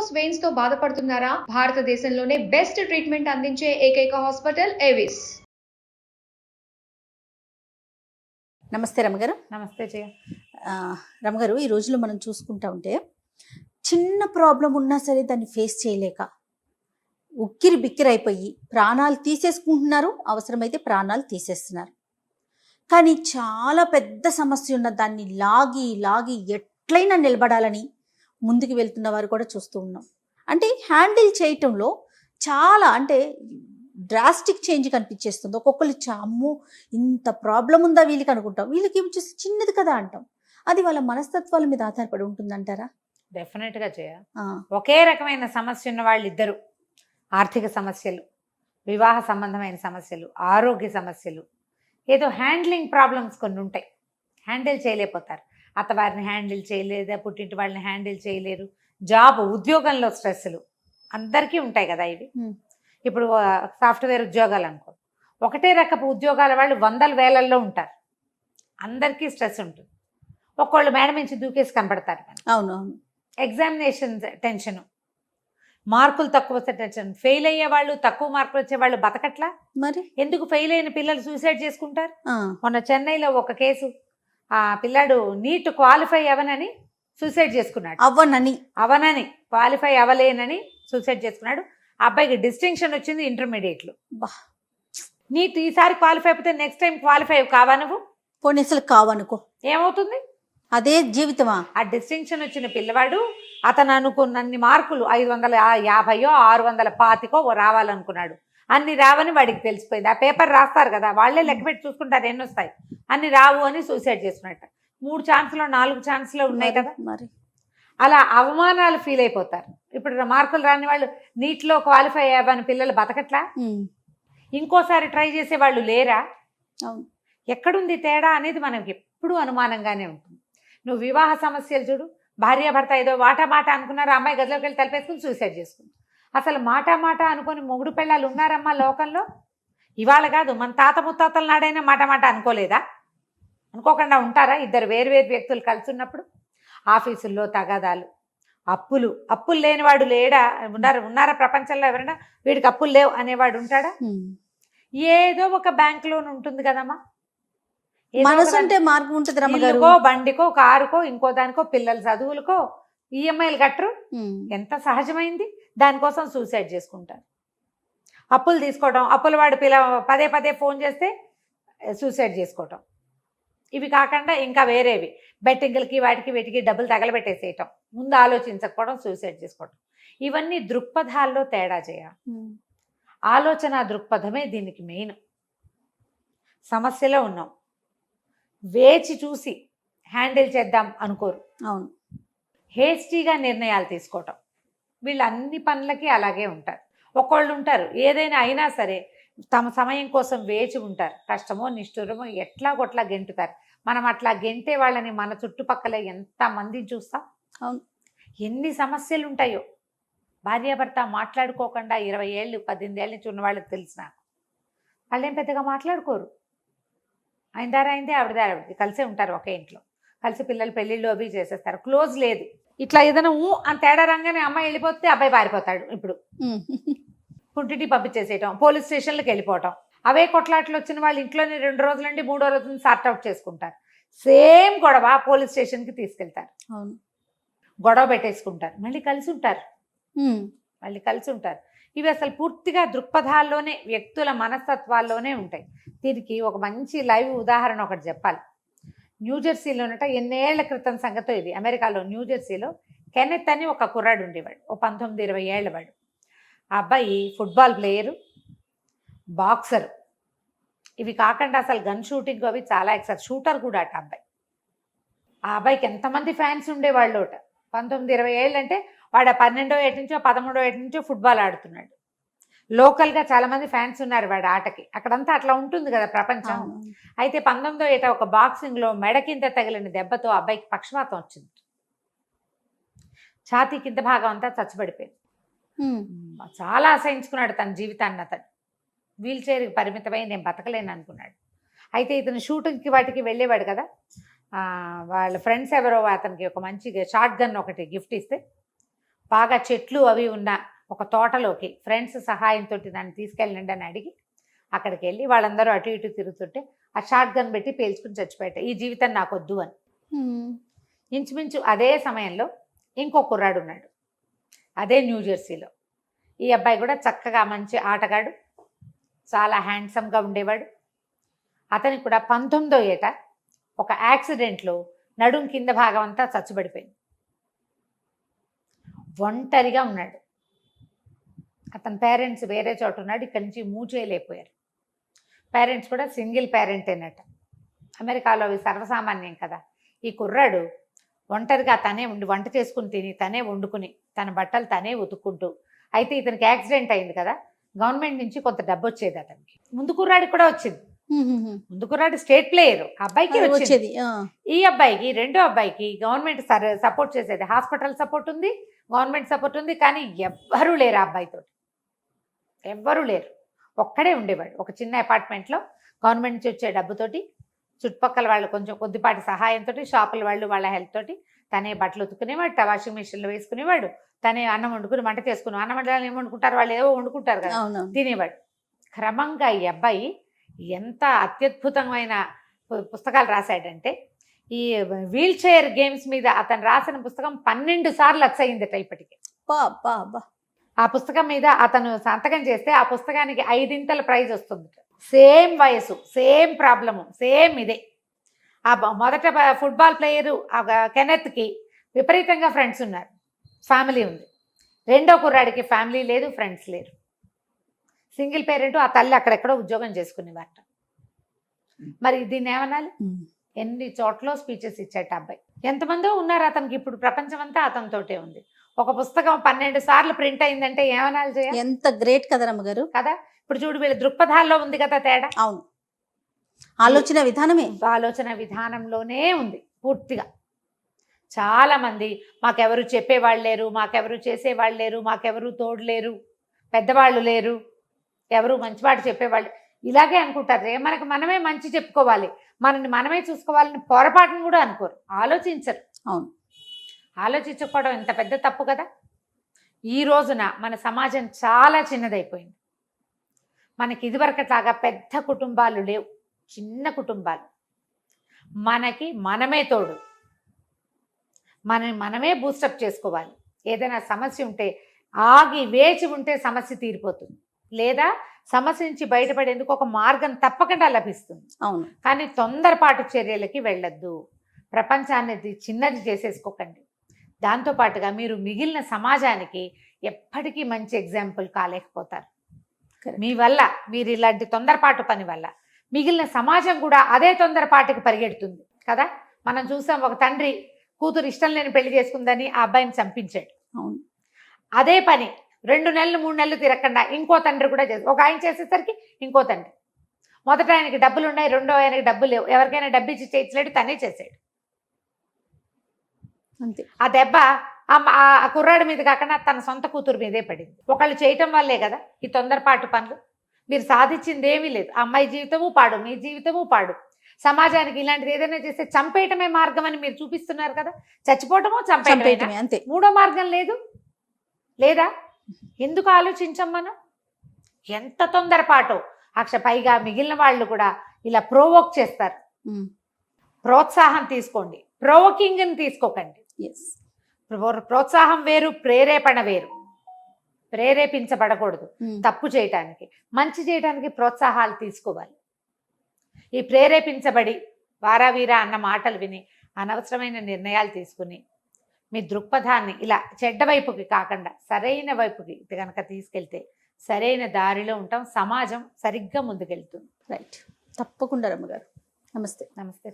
Varicose veins తో బాధపడుతున్నారా? భారతదేశంలోనే బెస్ట్ ట్రీట్మెంట్ అందించే ఏకైక హాస్పిటల్ ఏవిస్. నమస్తే రమగారు. నమస్తే జయ. రమగారు, ఈ రోజులో మనం చూసుకుంటా ఉంటే చిన్న ప్రాబ్లం ఉన్నా సరే దాన్ని ఫేస్ చేయలేక ఉక్కిరి బిక్కిరి అయిపోయి ప్రాణాలు తీసేసుకుంటున్నారు, అవసరమైతే ప్రాణాలు తీసేస్తున్నారు. కానీ చాలా పెద్ద సమస్య ఉన్న దాన్ని లాగి లాగి ఎట్లయినా నిలబడాలని ముందుకు వెళ్తున్న వారు కూడా చూస్తూ ఉన్నాం. అంటే హ్యాండిల్ చేయటంలో చాలా డ్రాస్టిక్ చేంజ్ కనిపించేస్తుంది. ఒక్కొక్కరు అమ్మో ఇంత ప్రాబ్లం ఉందా వీళ్ళకి అనుకుంటాం, వీళ్ళకి ఏమి చూసి చిన్నది కదా అంటాం. అది వాళ్ళ మనస్తత్వాల మీద ఆధారపడి ఉంటుందంటారా? డెఫినెట్గా చేయ. ఒకే రకమైన సమస్య ఉన్న వాళ్ళు ఇద్దరు, ఆర్థిక సమస్యలు, వివాహ సంబంధమైన సమస్యలు, ఆరోగ్య సమస్యలు, ఏదో హ్యాండ్లింగ్ ప్రాబ్లమ్స్ కొన్ని ఉంటాయి, హ్యాండిల్ చేయలేకపోతారు. అత్తవారిని హ్యాండిల్ చేయలేదా, పుట్టింటి వాళ్ళని హ్యాండిల్ చేయలేరు, జాబ్ ఉద్యోగంలో స్ట్రెస్లు అందరికీ ఉంటాయి కదా ఇవి. ఇప్పుడు సాఫ్ట్వేర్ ఉద్యోగాలు అనుకో, ఒకటే రకపు ఉద్యోగాల వాళ్ళు వందల వేలల్లో ఉంటారు, అందరికీ స్ట్రెస్ ఉంటుంది. ఒక్కోళ్ళు మేడం నుంచి దూకేసి కనపడతారు. అవునవును. ఎగ్జామినేషన్ టెన్షను, మార్కులు తక్కువ టెన్షన్, ఫెయిల్ అయ్యే వాళ్ళు, తక్కువ మార్కులు వచ్చే వాళ్ళు బతకట్లా. మరి ఎందుకు ఫెయిల్ అయిన పిల్లలు సూసైడ్ చేసుకుంటారు? మొన్న చెన్నైలో ఒక కేసు, ఆ పిల్లాడు నీట్ క్వాలిఫై అవనని సూసైడ్ చేసుకున్నాడు. అవనని క్వాలిఫై అవ్వలేనని సూసైడ్ చేసుకున్నాడు. ఆ అబ్బాయికి డిస్టింక్షన్ వచ్చింది ఇంటర్మీడియట్లో. నీట్ ఈసారి క్వాలిఫై అయిపోతే నెక్స్ట్ టైం క్వాలిఫై కావా నువ్వు? పోలీసులు కావనుకో ఏమవుతుంది? అదే జీవితమా? ఆ డిస్టింక్షన్ వచ్చిన పిల్లవాడు అతను అనుకున్నన్ని మార్కులు 550 625 రావాలనుకున్నాడు. అన్ని రావని వాడికి తెలిసిపోయింది. ఆ పేపర్ రాస్తారు కదా, వాళ్ళే లెక్క పెట్టి చూసుకుంటారు ఎన్ని వస్తాయి, అన్ని రావు అని సూసైడ్ చేసుకున్నట్ట. 3 ఛాన్స్లో 4 ఛాన్స్లో ఉన్నాయి కదా. మరి అలా అవమానాలు ఫీల్ అయిపోతారు. ఇప్పుడు మార్కులు రాని వాళ్ళు నీట్లో క్వాలిఫై అవ్వని పిల్లలు బతకట్లా. ఇంకోసారి ట్రై చేసే వాళ్ళు లేరా? ఎక్కడుంది తేడా అనేది మనకి ఎప్పుడూ అనుమానంగానే ఉంటుంది. నువ్వు వివాహ సమస్యలు చూడు, భార్యాభర్త ఏదో మాట అనుకున్నారు, అమ్మాయి గదిలోకి వెళ్ళి తలపేసుకుని సూసైడ్ చేసుకుంది. అసలు మాట అనుకొని మొగుడు పెళ్ళాలు ఉన్నారమ్మా లోకంలో. ఇవాళ కాదు, మన తాత ముత్తాతల నాడైనా మాట అనుకోలేదా? అనుకోకుండా ఉంటారా? ఇద్దరు వేరు వ్యక్తులు కలిసి ఉన్నప్పుడు ఆఫీసుల్లో తగాదాలు, అప్పులు లేనివాడు లేడా? ఉన్నారా ప్రపంచంలో ఎవరైనా వీడికి అప్పులు లేవు అనేవాడు ఉంటాడా? ఏదో ఒక బ్యాంక్ లోన్ ఉంటుంది కదమ్మా, మార్గం ఉంటుంది. బండికో, కారుకో, ఇంకో దానికో, పిల్లల చదువులకో ఈఎంఐలు కట్టరు. ఎంత సహజమైంది. దానికోసం సూసైడ్ చేసుకుంటారు. అప్పులు తీసుకోవడం, అప్పుల వాడు పదే ఫోన్ చేస్తే సూసైడ్ చేసుకోవటం. ఇవి కాకుండా ఇంకా వేరేవి బెట్టింగ్లకి వాటికి వీటికి డబ్బులు తగలబెట్టేసేయటం, ముందు ఆలోచించకపోవడం, సూసైడ్ చేసుకోవటం. ఇవన్నీ దృక్పథాల్లో తేడా చేయాలి. ఆలోచన దృక్పథమే దీనికి మెయిన్. సమస్యలో ఉన్నాం, వేచి చూసి హ్యాండిల్ చేద్దాం అనుకోరు. అవును. హేస్టీగా నిర్ణయాలు తీసుకోవటం, వీళ్ళు అన్ని పనులకి అలాగే ఉంటారు. ఒకళ్ళు ఉంటారు ఏదైనా అయినా సరే తమ సమయం కోసం వేచి ఉంటారు. కష్టమో నిష్ఠురమో ఎట్లాగొట్లా గెంటుతారు. మనం అట్లా గెంటే వాళ్ళని మన చుట్టుపక్కల ఎంతమందిని చూస్తాం. అవును. ఎన్ని సమస్యలు ఉంటాయో. భార్యాభర్త మాట్లాడుకోకుండా 20 ఏళ్ళు 18 ఏళ్ళ నుంచి ఉన్న వాళ్ళకి తెలిసిన వాళ్ళేం పెద్దగా మాట్లాడుకోరు. అయిందే ఆవిడది కలిసే ఉంటారు, ఒకే ఇంట్లో కలిసి పిల్లలు పెళ్ళిళ్ళు అవి చేసేస్తారు. క్లోజ్ లేదు. ఇట్లా ఏదైనా అని తేడా రంగానే అమ్మాయి వెళ్ళిపోతే అబ్బాయి పారిపోతాడు. ఇప్పుడు పుట్టింటి పంపించేసేయటం, పోలీస్ స్టేషన్లకు వెళ్ళిపోవటం. అవే కొట్లాట్లు వచ్చిన వాళ్ళు ఇంట్లోనే 2 రోజుల నుండి 3వ రోజు సార్ట్అవుట్ చేసుకుంటారు. సేమ్ గొడవ పోలీస్ స్టేషన్కి తీసుకెళ్తారు. గొడవ పెట్టేసుకుంటారు, మళ్ళీ కలిసి ఉంటారు. ఇవి అసలు పూర్తిగా దృక్పథాల్లోనే, వ్యక్తుల మనస్తత్వాల్లోనే ఉంటాయి. దీనికి ఒక మంచి లైవ్ ఉదాహరణ ఒకటి చెప్పాలి. న్యూజెర్సీలోనట ఎన్నేళ్ల క్రితం సంగతో ఇది. అమెరికాలో న్యూజెర్సీలో కెనెత్ అని ఒక కుర్రాడు ఉండేవాడు, ఓ 19-20 ఏళ్ల వాడు. ఆ అబ్బాయి ఫుట్బాల్ ప్లేయరు, బాక్సరు, ఇవి కాకుండా అసలు గన్ షూటింగ్ అవి చాలా షూటర్ కూడా అట అబ్బాయి. ఆ అబ్బాయికి ఎంతమంది ఫ్యాన్స్ ఉండేవాళ్ళు. 19-20 ఏళ్ళు అంటే వాడు 12వ ఏటి నుంచో 13వ ఏటి నుంచో ఫుట్బాల్ ఆడుతున్నాడు. లోకల్గా చాలామంది ఫ్యాన్స్ ఉన్నారు వాడి ఆటకి. అక్కడంతా అట్లా ఉంటుంది కదా ప్రపంచం. అయితే 19వ ఏట ఒక బాక్సింగ్లో మెడ కింద తగిలిన దెబ్బతో అబ్బాయికి పక్షవాతం వచ్చింది. ఛాతీ కింద భాగం అంతా చచ్చుబడిపోయింది. చాలా అసహించుకున్నాడు తన జీవితాన్ని. అతను వీల్ చైర్కి పరిమితమై నేను బతకలేను అనుకున్నాడు. అయితే ఇతను షూటింగ్కి వాటికి వెళ్ళేవాడు కదా, వాళ్ళ ఫ్రెండ్స్ ఎవరో అతనికి ఒక మంచి షార్ట్ గన్ ఒకటి గిఫ్ట్ ఇస్తే బాగా చెట్లు అవి ఉన్న ఒక తోటలోకి ఫ్రెండ్స్ సహాయంతో దాన్ని తీసుకెళ్ళండి అని అడిగి అక్కడికి వెళ్ళి వాళ్ళందరూ అటు ఇటు తిరుగుతుంటే ఆ షార్ట్ గన్ పెట్టి పేల్చుకుని చచ్చిపోయాట. ఈ జీవితం నాకు వద్దు అని. ఇంచుమించు అదే సమయంలో ఇంకో కుర్రాడు ఉన్నాడు, అదే న్యూజెర్సీలో. ఈ అబ్బాయి కూడా చక్కగా మంచి ఆటగాడు, చాలా హ్యాండ్సమ్గా ఉండేవాడు. అతనికి కూడా 19వ ఏట ఒక యాక్సిడెంట్లో నడుం కింద భాగం అంతా చచ్చుబడిపోయింది. ఒంటరిగా ఉన్నాడు. అతని పేరెంట్స్ వేరే చోట ఉన్నాడు, ఇక్కడి నుంచి మూవ్ చేయలేకపోయారు. పేరెంట్స్ కూడా సింగిల్ పేరెంటేనట. అమెరికాలో అవి సర్వసామాన్యం కదా. ఈ కుర్రాడు ఒంటరిగా తనే ఉండి వంట చేసుకుని తిని తనే వండుకుని తన బట్టలు తనే ఉతుక్కుంటూ, అయితే ఇతనికి యాక్సిడెంట్ అయింది కదా, గవర్నమెంట్ నుంచి కొంత డబ్బు వచ్చేది అతనికి. ముందు కుర్రాడికి కూడా వచ్చింది. ముందు కుర్రాడు స్టేట్ ప్లేయర్, అబ్బాయికి వచ్చేది. ఈ అబ్బాయికి, రెండో అబ్బాయికి గవర్నమెంట్ సపోర్ట్ చేసేది. హాస్పిటల్ సపోర్ట్ ఉంది, గవర్నమెంట్ సపోర్ట్ ఉంది, కానీ ఎవ్వరూ లేరు ఆ అబ్బాయితో. ఎవ్వరూ లేరు, ఒక్కడే ఉండేవాడు ఒక చిన్న అపార్ట్మెంట్లో. గవర్నమెంట్ నుంచి వచ్చే డబ్బుతోటి, చుట్టుపక్కల వాళ్ళు కొంచెం కొద్దిపాటి సహాయంతో, షాపుల వాళ్ళు వాళ్ళ హెల్ప్ తోటి తనే బట్టలు ఉతుకునేవాడు, వాషింగ్ మిషన్లో వేసుకునేవాడు, తనే అన్నం వండుకుని వంట చేసుకుని, అన్నం వండాలని ఏం వండుకుంటారు వాళ్ళు, ఏవో వండుకుంటారు కదా, తినేవాడు. క్రమంగా ఈ అబ్బాయి ఎంత అత్యద్భుతమైన పుస్తకాలు రాశాడంటే, ఈ వీల్ చైర్ గేమ్స్ మీద అతను రాసిన పుస్తకం 12 సార్లు అచ్చయిందట ఇప్పటికి. ఆ పుస్తకం మీద అతను సంతకం చేస్తే ఆ పుస్తకానికి 5 ప్రైజ్ వస్తుంది. సేమ్ వయసు, సేమ్ ప్రాబ్లము, సేమ్ ఇదే. ఆ మొదట ఫుట్బాల్ ప్లేయరు కెనెత్కి విపరీతంగా ఫ్రెండ్స్ ఉన్నారు, ఫ్యామిలీ ఉంది. రెండో కుర్రాడికి ఫ్యామిలీ లేదు, ఫ్రెండ్స్ లేరు, సింగిల్ పేరెంట్. ఆ తల్లి అక్కడెక్కడో ఉద్యోగం చేసుకునేవారట. మరి దీన్ని ఏమనాలి? ఎన్ని చోట్ల స్పీచెస్ ఇచ్చాట అబ్బాయి. ఎంతమందో ఉన్నారు అతనికి. ఇప్పుడు ప్రపంచం అంతా అతనితోటే ఉంది. ఒక పుస్తకం 12 సార్లు ప్రింట్ అయిందంటే ఏమనాలి చేయాలి? ఎంత గ్రేట్ కదా రమ్మగారు కదా. ఇప్పుడు చూడు, వీళ్ళ దృక్పథాల్లో ఉంది కదా తేడా. అవును, ఆలోచన విధానమే, ఆలోచన విధానంలోనే ఉంది పూర్తిగా. చాలామంది మాకెవరు చెప్పేవాళ్ళు లేరు, మాకెవరు చేసేవాళ్ళు లేరు, మాకెవరు తోడు లేరు, పెద్దవాళ్ళు లేరు, ఎవరు మంచివాడు చెప్పేవాళ్ళు, ఇలాగే అనుకుంటారు. మనకు మనమే మంచి చెప్పుకోవాలి, మనల్ని మనమే చూసుకోవాలని పొరపాటును కూడా అనుకోరు, ఆలోచించరు. అవును, ఆలోచించుకోవడం ఎంత పెద్ద తప్పు కదా. ఈ రోజున మన సమాజం చాలా చిన్నదైపోయింది. మనకి ఇదివరకట్లాగా పెద్ద కుటుంబాలు లేవు, చిన్న కుటుంబాలు. మనకి మనమే తోడు, మనమే బూస్టప్ చేసుకోవాలి. ఏదైనా సమస్య ఉంటే ఆగి వేచి ఉంటే సమస్య తీరిపోతుంది, లేదా సమస్య నుంచి బయటపడేందుకు ఒక మార్గం తప్పకుండా లభిస్తుంది. అవును, కానీ తొందరపాటు చర్యలకి వెళ్ళొద్దు. ప్రపంచాన్ని చిన్నది చేసేసుకోకండి. దాంతోపాటుగా మీరు మిగిలిన సమాజానికి ఎప్పటికీ మంచి ఎగ్జాంపుల్ కాలేకపోతారు. మీ వల్ల, మీరు ఇలాంటి తొందరపాటు పని వల్ల మిగిలిన సమాజం కూడా అదే తొందరపాటుకి పరిగెడుతుంది కదా. మనం చూసాం, ఒక తండ్రి కూతురు ఇష్టం లేని పెళ్లి చేసుకుందని ఆ అబ్బాయిని చంపించాడు. అవును, అదే పని 2 నెలలు 3 నెలలు తిరగకుండా ఇంకో తండ్రి కూడా ఒక ఆయన చేసేసరికి ఇంకో తండ్రి, మొదట ఆయనకి డబ్బులు ఉన్నాయి, రెండో ఆయనకి డబ్బులు లేవు, ఎవరికైనా డబ్బు ఇచ్చి చేయించలేడు, తనే చేసాడు. అంతే. ఆ దెబ్బ ఆ కుర్రాడి మీద కాకుండా తన సొంత కూతురు మీదే పడింది. ఒకళ్ళు చేయటం వల్లే కదా ఈ తొందరపాటు పనులు. మీరు సాధించింది ఏమీ లేదు. అమ్మాయి జీవితము పాడు, మీ జీవితము పాడు. సమాజానికి ఇలాంటిది ఏదైనా చేస్తే చంపేయటమే మార్గం అని మీరు చూపిస్తున్నారు కదా. చచ్చిపోవటమో చంపేయటమే, అంతే. మూడో మార్గం లేదు లేదా? ఎందుకు ఆలోచించం మనం? ఎంత తొందరపాటు. పైగా మిగిలిన వాళ్ళు కూడా ఇలా ప్రోవోక్ చేస్తారు. ప్రోత్సాహం తీసుకోండి, ప్రోవోకింగ్ని తీసుకోకండి. ప్రోత్సాహం వేరు, ప్రేరేపణ వేరు. ప్రేరేపించబడకూడదు తప్పు చేయటానికి. మంచి చేయటానికి ప్రోత్సాహాలు తీసుకోవాలి. ఈ ప్రేరేపించబడి వారావీరా అన్న మాటలు విని అనవసరమైన నిర్ణయాలు తీసుకుని మీ దృక్పథాన్ని ఇలా చెడ్డ వైపుకి కాకుండా సరైన వైపుకి కనుక తీసుకెళ్తే సరైన దారిలో ఉంటాం. సమాజం సరిగ్గా ముందుకెళ్తుంది. రైట్, తప్పకుండా రమ్మగారు. నమస్తే. నమస్తే.